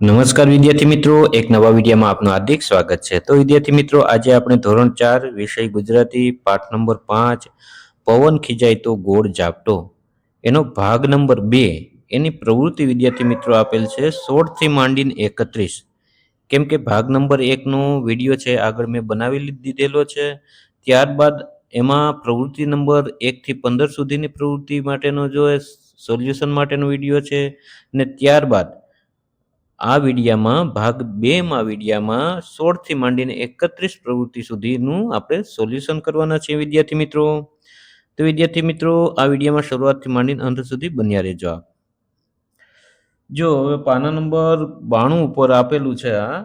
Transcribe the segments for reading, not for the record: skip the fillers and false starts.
નમસ્કાર વિદ્યાર્થી મિત્રો, એક નવા વિડીયોમાં આપનું હાર્દિક સ્વાગત છે। તો વિદ્યાર્થી મિત્રો, આજે આપણે ધોરણ 4 વિષય ગુજરાતી પાઠ નંબર 5 પવન ખીજાય તો ગોળ ઝાપટો એનો ભાગ નંબર 2 એની પ્રવૃત્તિ વિદ્યાર્થી મિત્રો આપેલ છે 16 થી માંડીને 31। કેમ કે ભાગ નંબર 1 નો વિડીયો છે આગળ મેં બનાવી દીધેલો છે। ત્યારબાદ એમાં પ્રવૃત્તિ નંબર 1 થી 15 સુધીની પ્રવૃત્તિ માટેનો જો સોલ્યુશન માટેનો વિડીયો છે ને ત્યારબાદ આ વિડીયામાં ભાગ 2 વિડીયામાં 16 થી માંડીને 31 પ્રવૃત્તિ સુધીનું આપણે સોલ્યુશન કરવાના છે વિદ્યાર્થી મિત્રો। તો વિદ્યાર્થી મિત્રો, આ વિડીયોમાં શરૂઆતથી માંડીને અંત સુધી બન્યા રહેજો આપ। જો હવે પાના નંબર 92 ઉપર આપેલું છે આ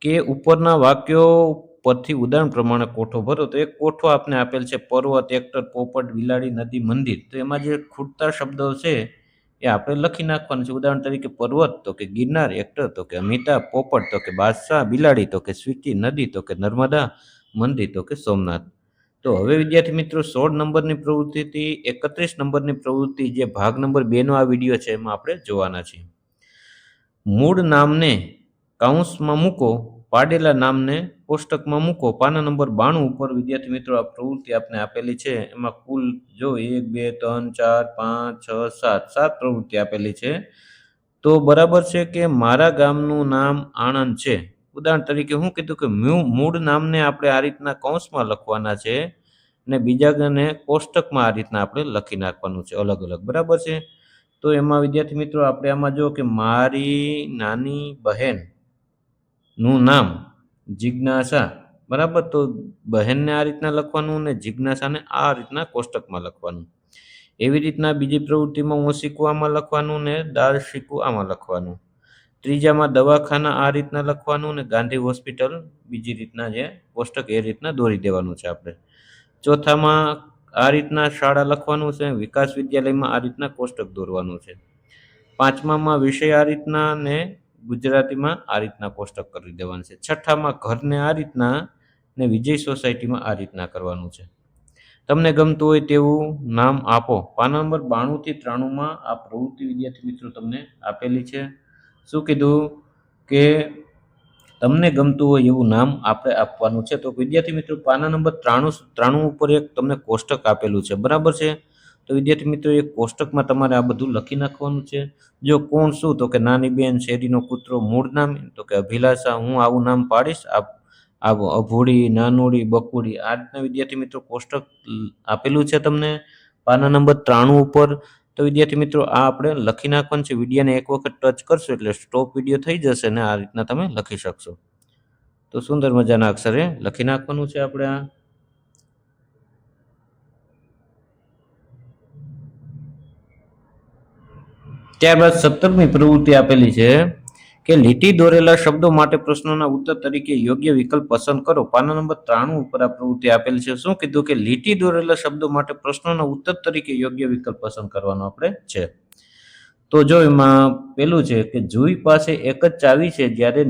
કે ઉપરના વાક્યો પરથી ઉદાહરણ પ્રમાણે કોઠો ભરો। તો એક કોઠો આપને આપેલ છે પર્વત, એક્ટર, પોપટ, બિલાડી, નદી, મંદિર। તો એમાં જે ખૂટતા શબ્દો છે એ આપણે લખી નાખવાનું છે। ઉદાહરણ તરીકે પર્વત તો કે ગિરનાર, એક્ટર તો કે અમિતાભ, પોપટ તો કે બાદશાહ, બિલાડી તો કે સ્વીટી, નદી તો કે નર્મદા, મંદિર તો કે સોમનાથ। તો હવે વિદ્યાર્થી મિત્રો 16 નંબરની પ્રવૃત્તિથી 31 નંબરની પ્રવૃત્તિ જે ભાગ નંબર 2 નો આ વિડીયો છે એમાં આપણે જોવાના છીએ। મૂળ નામને કૌંસમાં મૂકો, પાડેલા નામને કોષ્ટકમાં મૂકો। પાના નંબર 92 ઉપર વિદ્યાર્થી મિત્રો આ પ્રવૃત્તિ આપને આપેલી છે। એમાં કુલ જો 1 2 3 4 5 6 7 પ્રવૃત્તિ આપેલી છે। તો બરાબર છે કે મારા ગામનું નામ આણંદ છે। ઉદાહરણ તરીકે હું કીધું કે મૂળ નામને આપણે આ રીતના કૌંસમાં લખવાના છે ને બીજા ગાને કોષ્ટકમાં આ રીતના આપણે લખી નાખવાનું છે અલગ અલગ, બરાબર છે। તો એમાં વિદ્યાર્થી મિત્રો આપણે આમાં જો કે મારી નાની બહેન નું નામ જિજ્ઞાસા, બરાબર। તો બહેનને આ રીતના લખવાનું ને જિજ્ઞાસાને આ રીતના કોષ્ટકમાં લખવાનું। એવી રીતના બીજી પ્રવૃત્તિમાં હું શીખું આમાં લખવાનું ને દાળ શીખું આમાં લખવાનું। ત્રીજામાં દવાખાના આ રીતના લખવાનું ને ગાંધી હોસ્પિટલ બીજી રીતના જે કોષ્ટક એ રીતના દોરી દેવાનું છે આપણે। ચોથામાં આ રીતના શાળા લખવાનું છે, વિકાસ વિદ્યાલયમાં આ રીતના કોષ્ટક દોરવાનું છે। પાંચમામાં વિષય આ રીતના ને ગુજરાતીમાં આ રીતના કોષ્ટક કરી દેવાનું છે। છઠ્ઠામાં ઘરને આ રીતના ને વિજય સોસાયટીમાં આ રીતના કરવાનું છે। તમને ગમતું હોય તેવું નામ આપો। પાના નંબર 92 થી 93માં આ પ્રવૃત્તિ વિદ્યાર્થી મિત્રો તમને આપેલી છે। શું કીધું કે તમને ગમતું હોય એવું નામ આપણે આપવાનું છે। તો વિદ્યાર્થી મિત્રો પાના નંબર 93 ઉપર એક તમને કોષ્ટક આપેલું છે, બરાબર છે। તો વિદ્યાર્થી મિત્રો એક કોષ્ટકમાં તમારે આ બધું લખી નાખવાનું છે। જો કોણ શું તો કે નાની બેન, શેરીનો કૂતરો, મૂળ નામ તો કે અભિલાષા, હું આવું નામ પાડીશ, અભૂડી, નાનોડી, બકુડી। આ રીતના વિદ્યાર્થી મિત્રો કોષ્ટક આપેલું છે તમને પાના નંબર 93 ઉપર। તો વિદ્યાર્થી મિત્રો આ આપણે લખી નાખવાનું છે। વિડીયોને એક વખત ટચ કરશો એટલે સ્ટોપ વિડીયો થઈ જશે ને આ રીતના તમે લખી શકશો। તો સુંદર મજાના અક્ષરે લખી નાખવાનું છે આપણે આ। ત્યારબાદ 17મી પ્રવૃત્તિ આપેલી છે કે લીટી દોરેલા શબ્દો માટે પ્રશ્નોના ઉત્તર તરીકે યોગ્ય વિકલ્પ પસંદ કરો। પાના નંબર 93 ઉપર આ પ્રવૃત્તિ આપેલી છે। શું કીધું કે લીટી દોરેલા શબ્દો માટે પ્રશ્નોના ઉત્તર તરીકે યોગ્ય વિકલ્પ પસંદ કરવાનો આપણે છે। તો જો એમાં પેલું છે કે જુઈ પાસે એક જ ચાવી છે જ્યારે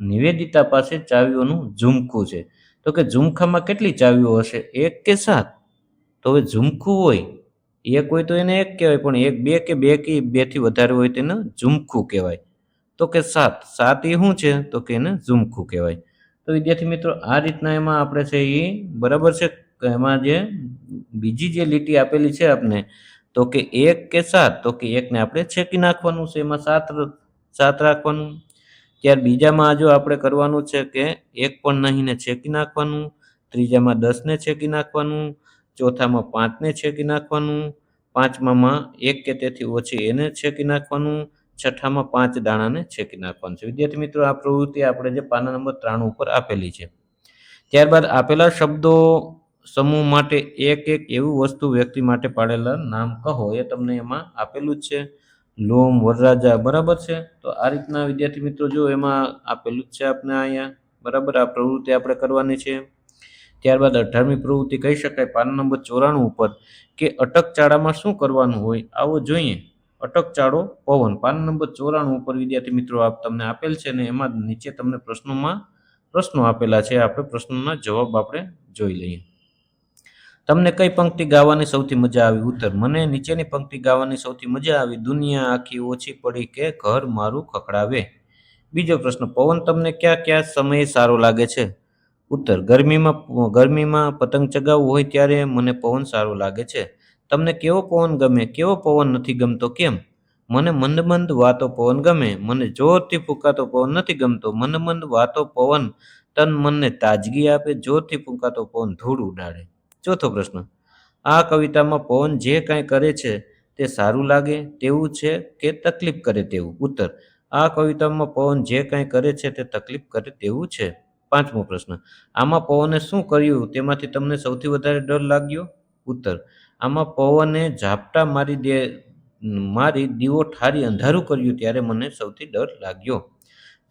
નિવેદિતા પાસે ચાવીઓનું ઝુમખું છે। તો કે ઝુમખામાં કેટલી ચાવીઓ હશે, 1 કે 7? તો હવે ઝુમખું હોય એક હોય તો એને એક કહેવાય, પણ એક બે કે બે થી વધારે હોય તેને ઝુમખું કહેવાય। તો કે 7 એ શું છે તો કે એને ઝુમખું કહેવાય। તો વિદ્યાર્થી મિત્રો આ રીતના એમાં આપણે છે એ બરાબર છે કે એમાં જે બીજી જે લીટી આપેલી છે આપને તો કે 1 કે 7, તો કે એકને આપણે છેકી નાખવાનું છે, એમાં 7 રાખવાનું। ત્યાર બીજામાં જો આપણે કરવાનું છે કે 1 પણ નહીં ને છેકી નાખવાનું, ત્રીજામાં 10 ને છેકી નાખવાનું, ચોથામાં 5 ને છેકી નાખવાનું, પાંચમામાં 1 કે તેથી ઓછી એને છેકી નાખવાનું, છઠ્ઠામાં 5 દાણાને છેકી નાખવાનું છે। વિદ્યાર્થી મિત્રો આ પ્રવૃત્તિ આપણે જે પાના નંબર 93 ઉપર આપેલી છે। ત્યારબાદ આપેલા શબ્દો સમૂહ માટે એક એવી વસ્તુ વ્યક્તિ માટે પાડેલા નામ કહો, એ તમને એમાં આપેલું જ છે। લોમ, વરરાજા, બરાબર છે। તો આ રીતના વિદ્યાર્થી મિત્રો જો એમાં આપેલું જ છે આપણે અહીંયા, બરાબર। આ પ્રવૃત્તિ આપણે કરવાની છે। ત્યારબાદ 18મી પ્રવૃત્તિ કહી શકાય પાના નંબર 94 ઉપર કે અટકચાળામાં શું કરવાનું હોય આવો જોઈએ। અટકચાળો પવન પાના નંબર 94 ઉપર વિદ્યાર્થી મિત્રો આપ તમને આપેલ છે ને એમાં નીચે તમને પ્રશ્નો આપેલા છે। આપણે પ્રશ્નોના જવાબ આપણે જોઈ લઈએ। તમને કઈ પંક્તિ ગાવાની સૌથી મજા આવી? ઉત્તર, મને નીચેની પંક્તિ ગાવાની સૌથી મજા આવી। દુનિયા આખી ઓછી પડી કે ઘર મારું ખખડાવે। બીજો પ્રશ્ન, પવન તમને કયા કયા સમયે સારો લાગે છે? ઉત્તર, ગરમીમાં પતંગ ચગાવવું હોય ત્યારે મને પવન સારો લાગે છે. તમને કેવો પવન ગમે? કેવો પવન નથી ગમતો? કેમ? મને મંદ મંદ વાતો પવન ગમે. મને જોરથી ફૂંકાતો પવન નથી ગમતો. મંદ મંદ વાતો પવન તન મનને તાજગી આપે. જોરથી ફૂંકાતો પવન ધૂળ ઉડાડે. ચોથો પ્રશ્ન, આ કવિતામાં પવન જે કાંઈ કરે છે તે સારું લાગે તેવું છે કે તકલીફ કરે તેવું? ઉત્તર, આ કવિતામાં પવન જે કાંઈ કરે છે તે તકલીફ કરે તેવું છે. પાંચમો પ્રશ્ન, આમાં પવને શું કર્યું તેમાંથી તમને સૌથી વધારે ડર લાગ્યો? ઉત્તર, આમાં પવને ઝાપટા મારી દીવો ઠારી અંધારું કર્યું ત્યારે મને સૌથી ડર લાગ્યો.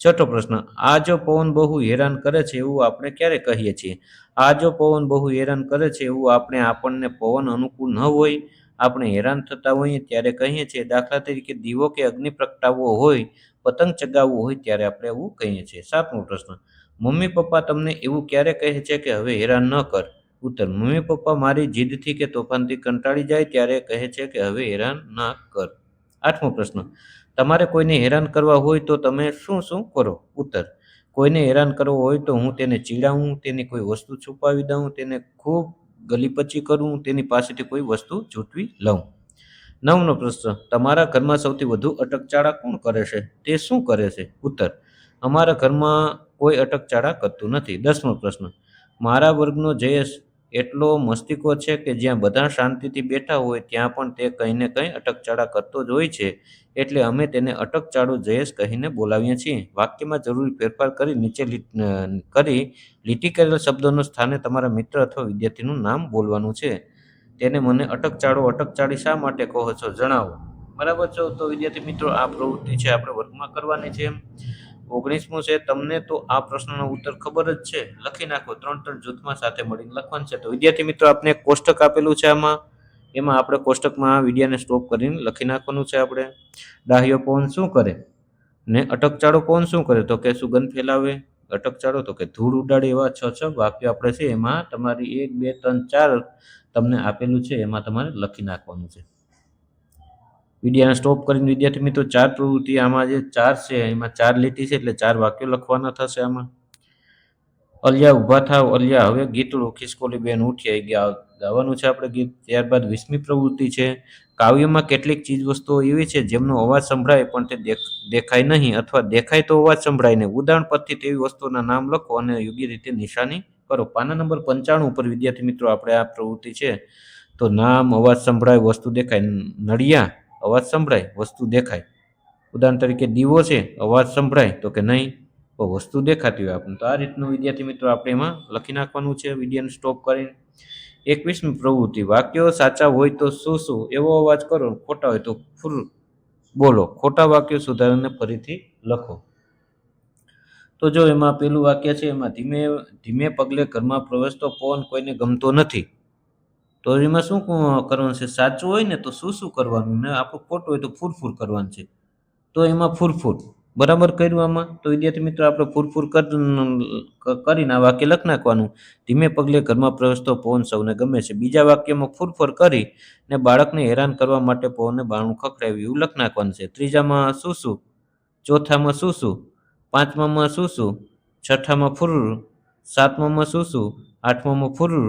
છઠ્ઠો પ્રશ્ન, આ જો પવન બહુ હેરાન કરે છે એવું આપણે ક્યારે કહીએ છીએ? આ જો પવન બહુ હેરાન કરે છે એવું આપણને પવન અનુકૂળ ન હોય, આપણે હેરાન થતા હોઈએ ત્યારે કહીએ છીએ. દાખલા તરીકે દીવો કે અગ્નિ પ્રગટાવવો હોય, પતંગ ચગાવવું હોય ત્યારે આપણે એવું કહીએ છીએ. સાતમો પ્રશ્ન, મમ્મી પપ્પા તમને એવું ક્યારે કહે છે કે હવે હેરાન ન કર? ઉત્તર, મમ્મી પપ્પા મારી જીદથી કે તોફાનથી કંટાળી જાય ત્યારે કહે છે કે હવે હેરાન ના કર. આઠમો પ્રશ્ન, તમારે કોઈને હેરાન કરવા હોય તો તમે શું શું કરો? ઉત્તર, કોઈને હેરાન કરવો હોય તો હું તેને ચીડાવું, તેની કોઈ વસ્તુ છુપાવી દઉં, તેને ખૂબ ગલીપચી કરું, તેની પાસેથી કોઈ વસ્તુ ઝૂંટવી લઉં. નવમો પ્રશ્ન, તમારા ઘરમાં સૌથી વધુ અટકચાળા કોણ કરે છે? તે શું કરે છે? ઉત્તર, અમારા ઘરમાં કોઈ અટકચાળા કરતું નથી. 10મો પ્રશ્ન, મારા વર્ગનો જયેશ એટલો મસ્તીખો છે કે જ્યાં બધા શાંતિથી બેઠા હોય ત્યાં પણ તે કંઈ ને કંઈ અટકચાળા કરતો જ હોય છે, એટલે અમે તેને અટકચાળો જયેશ કહીને બોલાવીએ છીએ. વાક્યમાં જરૂરી ફેરફાર કરી નીચે લીટી કરેલ શબ્દોના સ્થાને તમારા મિત્ર અથવા વિદ્યાર્થીનું નામ બોલવાનું છે. તેને મને અટકચાળી શા માટે કહો છો જણાવો. બરાબર છો? તો વિદ્યાર્થી મિત્રો, આ પ્રવૃત્તિ છે આપણે વર્ગમાં કરવાની છે. 19મું છે, તમને તો આ પ્રશ્નનો ઉત્તર ખબર જ છે, લખી નાખો. 3 જૂથમાં સાથે મળીને લખવાનું છે. તો વિદ્યાર્થી મિત્રો, આપણે એક કોષ્ટક આપેલું છે એમાં આપણે કોષ્ટકમાં વિડિયાને સ્ટોપ કરીને લખી નાખવાનું છે. આપણે ડાહ્યો પવન શું કરે ને અટકચાળો પવન શું કરે? તો કે સુગંધ ફેલાવે. અટકચાળો તો કે ધૂળ ઉડાડે. એવા 6 વાક્યો આપણે છે એમાં તમારી 1 2 3 4 તમને આપેલું છે એમાં તમારે લખી નાખવાનું છે. વિડિયાને સ્ટોપ કરીને વિદ્યાર્થી મિત્રો, 4 પ્રવૃત્તિ આમાં જે 4 છે એમાં 4 લીટી છે એટલે 4 વાક્યો લખવાના થશે. આમાં અલિયા ઊભા થાવ, અલિયા હવે ગીતડું, ખિસકોલી બેન ઉઠી ગયા, ગાવાનું છે આપણે ગીત. ત્યારબાદ 20મી પ્રવૃત્તિ છે, કાવ્યમાં કેટલીક ચીજ વસ્તુઓ એવી છે જેમનો અવાજ સંભળાય પણ તે દેખાય નહીં અથવા દેખાય તો અવાજ સંભળાય નહીં. ઉદાહરણ પરથી તેવી વસ્તુઓના નામ લખો અને યોગ્ય રીતે નિશાની કરો. પાના નંબર 95 ઉપર વિદ્યાર્થી મિત્રો આપણે આ પ્રવૃત્તિ છે. તો નામ, અવાજ સંભળાય, વસ્તુ દેખાય. નળિયા, અવાજ સંભળાય, વસ્તુ દેખાય. ઉદાહરણ તરીકે દીવો છે, અવાજ સંભળાય તો કે નહીં, તો વસ્તુ દેખાતી હોય આપણને. તો આ રીતનું વિદ્યાર્થી મિત્રો આપણે એમાં લખી નાખવાનું છે વિડિયાને સ્ટોપ કરીને. 21મી પ્રવૃત્તિ, વાક્યો સાચા હોય તો શું શું એવો અવાજ કરો, ખોટા હોય તો ફૂલ બોલો. ખોટા વાક્યો સુધારીને ફરીથી લખો. તો જો એમાં પેલું વાક્ય છે એમાં ધીમે ધીમે પગલે ઘરમાં પ્રવેશતો પવન કોઈને ગમતો નથી. તો એમાં શું કરવાનું છે? સાચું હોય ને તો શું શું કરવાનું, ને આપણું ખોટું હોય તો ફૂરફૂર કરવાનું છે. તો એમાં ફૂરફૂર બરાબર કર્યું આમાં. તો વિદ્યાર્થી મિત્રો, આપણે ફૂરફૂર કરીને આ વાક્ય લખી નાખવાનું. ધીમે પગલે ઘરમાં પ્રવેશતો પવન સૌને ગમે છે. બીજા વાક્યમાં ફૂરફૂર કરી ને બાળકને હેરાન કરવા માટે પવનને બારણું ખખડાવ્યું એવું લખી નાખવાનું છે. ત્રીજામાં શું શું, ચોથામાં શું શું, પાંચમામાં શું શું, છઠ્ઠામાં ફુરુર, સાતમામાં શું શું, આઠમામાં ફુરુર,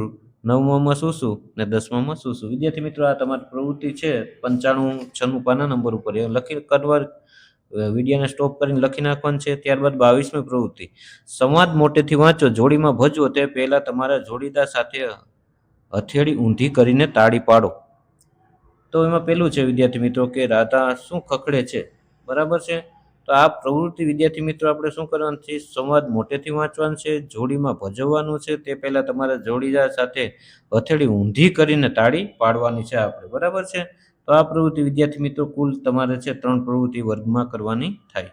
નવમામાં શું શું ને 10મામાં શું શું. વિદ્યાર્થી મિત્રો, આ તમારી પ્રવૃત્તિ છે 95 96 પાના નંબર ઉપર એ લખી કરવા વિડિયાને સ્ટોપ કરીને લખી નાખવાનું છે. ત્યારબાદ 22મી પ્રવૃત્તિ, સંવાદ મોટેથી વાંચો, જોડીમાં ભજવો. તે પહેલા તમારા જોડીદાર સાથે હથેળી ઊંધી કરીને તાળી પાડો. તો એમાં પેલું છે વિદ્યાર્થી મિત્રો કે રાધા શું ખખડે છે. બરાબર છે? તો આ પ્રવૃત્તિ વિદ્યાર્થી મિત્રો આપણે શું કરવાનું છે? સંવાદ મોટેથી વાંચવાનું છે, જોડીમાં ભજવવાનું છે. તે પહેલા તમારા જોડીદાર સાથે હથેળી ઊંધી કરીને તાળી પાડવાની છે આપણે. બરાબર છે? તો આ પ્રવૃત્તિ વિદ્યાર્થી મિત્રો કુલ તમારે છે 3 પ્રવૃત્તિ વર્ગમાં કરવાની થાય.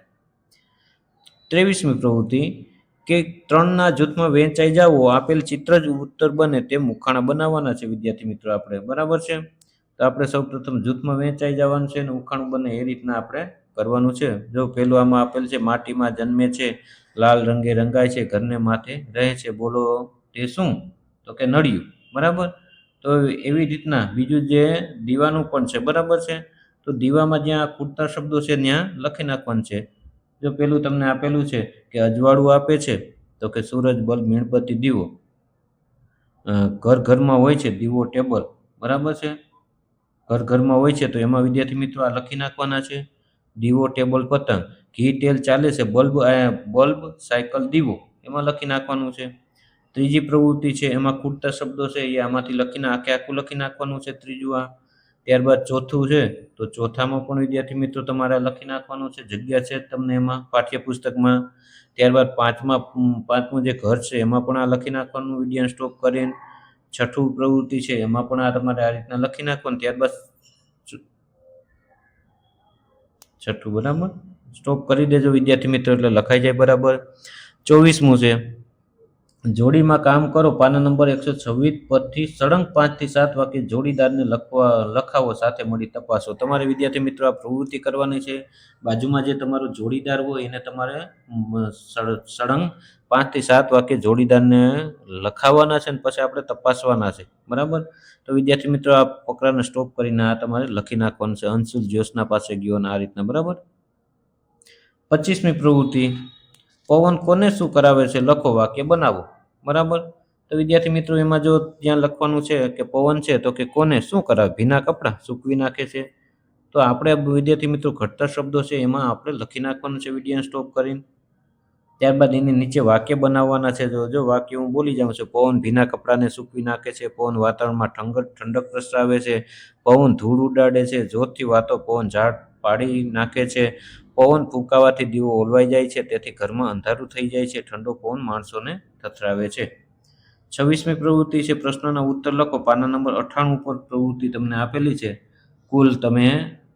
23મી પ્રવૃત્તિ કે 3ના જૂથમાં વહેંચાઈ જાઓ, આપેલ ચિત્ર જ ઉત્તર બને તેમ ઉખાણા બનાવવાના છે વિદ્યાર્થી મિત્રો આપણે. બરાબર છે? તો આપણે સૌપ્રથમ જૂથમાં વહેંચાઈ જવાનું છે અને ઉખાણું બને એ રીતના આપણે કરવાનું છે. જો પેલું આમાં આપેલ છે, માટીમાં જન્મે છે, લાલ રંગે રંગાય છે, ઘરને માથે રહે છે, બોલો તે શું? તો કે નળિયું. બરાબર? તો એવી રીતના બીજું જે દીવાનું પણ છે. બરાબર છે? તો દીવામાં જ્યાં ખૂટતા શબ્દો છે ત્યાં લખી નાખવાનું છે. જો પેલું તમને આપેલું છે કે અજવાળું આપે છે તો કે સૂરજ, બલ્બ, મીણબત્તી, દીવો. ઘર ઘરમાં હોય છે દીવો, ટેબલ, બરાબર છે. ઘર ઘરમાં હોય છે તો એમાં વિદ્યાર્થી મિત્રો આ લખી નાખવાના છે. દીવો, ટેબલ, પતંગ. ઘી તેલ ચાલે છે, બલ્બ, સાયકલ, દીવો, એમાં લખી નાખવાનું છે. ત્રીજી પ્રવૃત્તિ છે એમાં ખૂટતા શબ્દો છે એ આમાંથી લખીને આખું લખી નાખવાનું છે ત્રીજું આ. ત્યારબાદ ચોથું છે તો ચોથામાં પણ વિદ્યાર્થી મિત્રો તમારે લખી નાખવાનું છે, જગ્યા છે તમને એમાં પાઠ્યપુસ્તકમાં. ત્યારબાદ પાંચમું જે ઘર છે એમાં પણ આ લખી નાખવાનું વિડીયો સ્ટોપ કરીને. છઠ્ઠું પ્રવૃત્તિ છે એમાં પણ આ તમારે આ રીતના લખી નાખવાનું. ત્યારબાદ છઠ્ઠું બરાબર સ્ટોપ કરી દેજો વિદ્યાર્થી મિત્રો એટલે લખાઈ જાય બરાબર. 24મું છે જોડીમાં કામ કરો. પાના નંબર 126 પરથી સળંગ 5 થી 7 વાક્ય જોડીદારને લખાવો, સાથે મળી તપાસો. તમારે વિદ્યાર્થી મિત્રો આ પ્રવૃત્તિ કરવાની છે. બાજુમાં જે તમારો જોડીદાર હોય એને તમારે સળંગ 5 થી 7 વાક્ય જોડીદારને લખાવવાના છે અને પછી આપણે તપાસવાના છે, બરાબર. તો વિદ્યાર્થી મિત્રો આ ફકરાને સ્ટોપ કરીને આ તમારે લખી નાખવાનું છે. અંશુલ જ્યોત્સના પાસે ગયો અને આ રીતના, બરાબર. 25મી પ્રવૃત્તિ પવન કોને શું કરાવે છે લખો, વાક્ય બનાવો, બરાબર. તો વિદ્યાર્થી મિત્રો એમાં જો ત્યાં લખવાનું છે કે પવન છે તો કે કોને શું કરાવે, ભીના કપડાં સૂકવી નાખે છે. તો આપણે વિદ્યાર્થી મિત્રો ઘટતા શબ્દો છે એમાં આપણે લખી નાખવાનું છે વિડીયો સ્ટોપ કરીને. ત્યારબાદ એની નીચે વાક્ય બનાવવાના છે. જો વાક્ય હું બોલી જાઉં છું, પવન ભીના કપડાને સૂકવી નાખે છે, પવન વાતાવરણમાં ઠંડક પ્રસરાવે છે, પવન ધૂળ ઉડાડે છે, જોરથી વાતો, પવન ઝાડ પાડી નાખે છે, પવન ફૂંકાવાથી દીવો ઓલવાઈ જાય છે, તેથી ઘરમાં અંધારું થઈ જાય છે, ઠંડો પવન માણસોને થથરાવે છે. 26મી પ્રવૃત્તિ છે પ્રશ્નના ઉત્તર લખો. પાના નંબર 98 ઉપર પ્રવૃત્તિ તમને આપેલી છે. કુલ તમે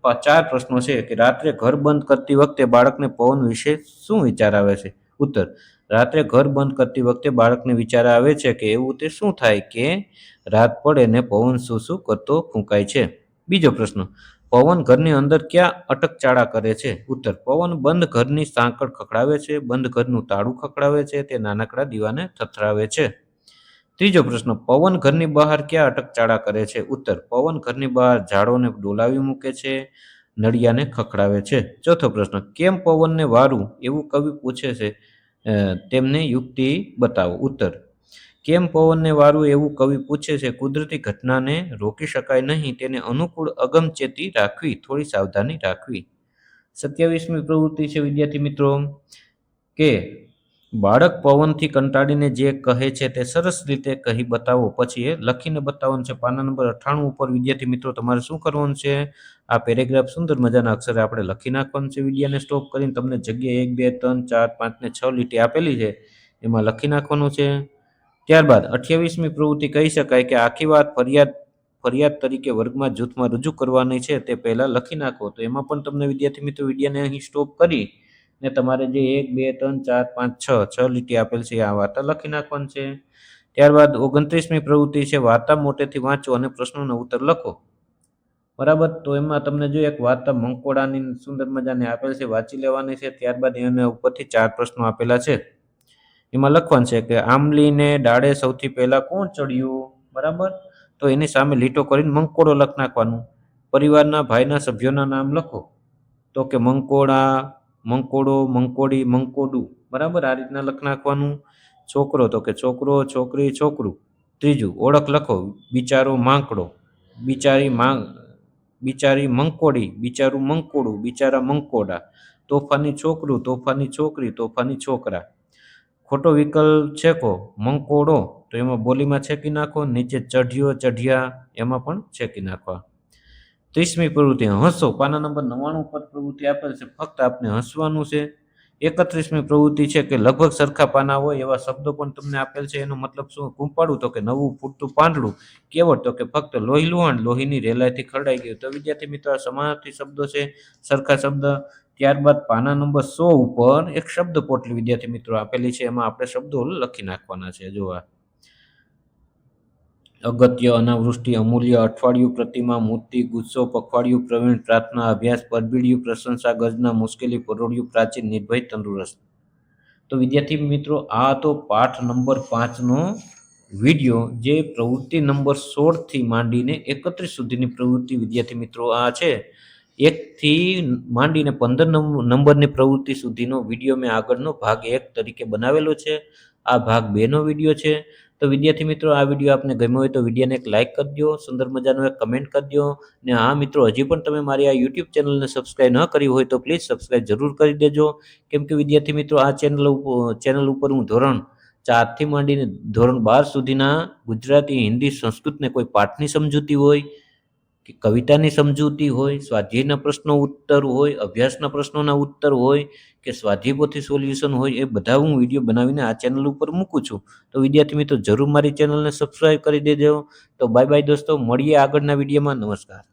4 પ્રશ્નો છે કે રાત્રે ઘર બંધ કરતી વખતે બાળકને પવન વિશે શું વિચાર આવે છે. ઉત્તર, રાત્રે ઘર બંધ કરતી વખતે બાળકને વિચાર આવે છે કે એવું તે શું થાય કે રાત પડે ને પવન શું શું કરતો ફૂંકાય છે. બીજો પ્રશ્ન, પવન ઘરની અંદર ક્યાં અટકચાળા કરે છે. ઉત્તર, પવન બંધ ઘરની સાંકળ ખખડાવે છે, બંધ ઘરનું તાળું ખખડાવે છે, તે નાનકડા દીવાને થથરાવે છે. ત્રીજો પ્રશ્ન, પવન ઘરની બહાર ક્યાં અટકચાળા કરે છે. ઉત્તર, પવન ઘરની બહાર ઝાડોને ડોલાવી મૂકે છે, નળિયાને ખખડાવે છે. ચોથો પ્રશ્ન, કેમ પવનને વારું એવું કવિ પૂછે છે, તેમને યુક્તિ બતાવો. ઉત્તર, કેમ પવનને વારું એવું કવિ પૂછે છે, કુદરતી ઘટનાને રોકી શકાય નહીં, તેને અનુકૂળ અગમચેતી રાખવી, થોડી સાવધાની રાખવી. 27મી પ્રવૃત્તિ છે વિદ્યાર્થી મિત્રો કે બાળક પવનથી કંટાળીને જે કહે છે તે સરસ રીતે કહી બતાવો, પછી એ લખીને બતાવવાનું છે. પાના નંબર 98 ઉપર વિદ્યાર્થી મિત્રો તમારે શું કરવાનું છે, આ પેરેગ્રાફ સુંદર મજાના અક્ષરે આપણે લખી નાખવાનું છે. વિડીયોને સ્ટોપ કરીને તમને જગ્યા 1 2 3 4 5 ને 6 લીટી આપેલી છે એમાં લખી નાખવાનું છે. ત્યારબાદ 28મી પ્રવૃત્તિ કહી શકાય કે આખી વાત ફરિયાદ તરીકે વર્ગમાં જૂથમાં રજૂ કરવાની છે, તે પહેલા લખી નાખો. તો એમાં પણ તમને વિદ્યાર્થી મિત્રો વિડીયોને અહીં સ્ટોપ કરી ને તમારે જે 1 2 3 4 5 6 લીટી આપેલ છે આ વાર્તા લખી નાખવાની છે. ત્યારબાદ 29મી પ્રવૃત્તિ છે વાર્તા મોટેથી વાંચો અને પ્રશ્નોના ઉત્તર લખો, બરાબર. તો એમાં તમને જો એક વાર્તા મંકોડાની સુંદર મજાની આપેલ છે, વાંચી લેવાની છે. ત્યારબાદ એના ઉપરથી 4 પ્રશ્નો આપેલા છે એમાં લખવાનું છે કે આંબલીને ડાળે સૌથી પહેલા કોણ ચડ્યું, બરાબર. તો એની સામે લીટો કરીને મંકોડો લખ નાખવાનું. પરિવારના ભાઈના સભ્યોના નામ લખો, તો કે મંકોડા, મંકોડો, મંકોડી, મંકોડું, બરાબર. આ રીતના લખ નાખવાનું. છોકરો, તો કે છોકરો, છોકરી, છોકરું. ત્રીજું, ઓળખ લખો, બિચારો માંકડો, બિચારી મંકોડી, બિચારું મંકોડું, બિચારા મંકોડા. તોફાની છોકરું, તોફાની છોકરી, તોફાની છોકરા. ખોટો વિકલ્પ છેકો, મંકોડો, તો એમાં બોલીમાં છેકી નાખો. નીચે ચઢ્યો, ચઢિયા, એમાં પણ છેકી નાખવા. 30મી પ્રવૃત્તિ હસો. પાના નંબર 99 પર પ્રવૃત્તિ આપેલ છે, ફક્ત આપને હસવાનું છે. 31મી પ્રવૃત્તિ છે કે લગભગ સરખા પાના હોય એવા શબ્દો પણ તમને આપેલ છે, એનો મતલબ શું. કૂંપાડું, તો કે નવું ફૂટતું પાંદડું. કેવળ, તો કે ફક્ત લોહી લુહાણ, લોહીની રેલાઈથી ખરડાઈ ગયું. તો વિદ્યાર્થી મિત્રો આ સમાનાર્થી શબ્દો છે, સરખા શબ્દ. ત્યારબાદ પાના નંબર 100 ઉપર એક શબ્દ પોટલી વિદ્યાર્થી મિત્રો આપેલી છે, એમાં આપણે શબ્દો લખી નાખવાના છે. જોવા અગત્ય, અનાવૃષ્ટિ, અમૂલ્ય, અઠવાડિયું, પ્રતિમા, મૂર્તિ, ગુસ્સો, પખવાડિયું, પ્રવીણ, પ્રાર્થના, અભ્યાસ, પરબીડિયું, પ્રશંસા, ગર્જના, મુશ્કેલી, પરોડિયું, પ્રાચીન, નિર્ભય, તંદુરસ્ત. તો વિદ્યાર્થી મિત્રો આ તો પાઠ નંબર 5નો વિડીયો, જે પ્રવૃત્તિ નંબર 16 થી માંડીને 31 સુધીની પ્રવૃત્તિ વિદ્યાર્થી મિત્રો આ છે એકથી માંડીને 15 નંબરની પ્રવૃત્તિ સુધીનો વિડીયો મેં આગળનો ભાગ 1 તરીકે બનાવેલો છે. આ ભાગ 2 નો વિડીયો છે. તો વિદ્યાર્થી મિત્રો, આ વિડીયો આપને ગમ્યો હોય તો વિડીયોને એક લાઇક કરી દો, સુંદર મજાનો એક કમેન્ટ કરી દો. ને હા મિત્રો, હજી પણ તમે મારી આ યુટ્યુબ ચેનલને સબસ્ક્રાઈબ ન કરી હોય તો પ્લીઝ સબસ્ક્રાઈબ જરૂર કરી દેજો. કેમ કે વિદ્યાર્થી મિત્રો, આ ચેનલ ઉપર હું ધોરણ 4 થી માંડીને ધોરણ 12 સુધીના ગુજરાતી, હિન્દી, સંસ્કૃતને કોઈ પાઠની સમજૂતી હોય કે કવિતાની સમજૂતી હોય, સ્વાધ્યાયના પ્રશ્નો ઉત્તર હોય, અભ્યાસના પ્રશ્નોના ઉત્તર હોય કે સ્વાધ્યાય પોથી સોલ્યુશન હોય, એ બધા હું વિડીયો બનાવીને આ ચેનલ ઉપર મૂકું છું. તો વિદ્યાર્થી મિત્રો, જરૂર મારી ચેનલને સબસ્ક્રાઈબ કરી દેજો. તો બાય બાય દોસ્તો, મળીએ આગળના વિડીયોમાં. નમસ્કાર.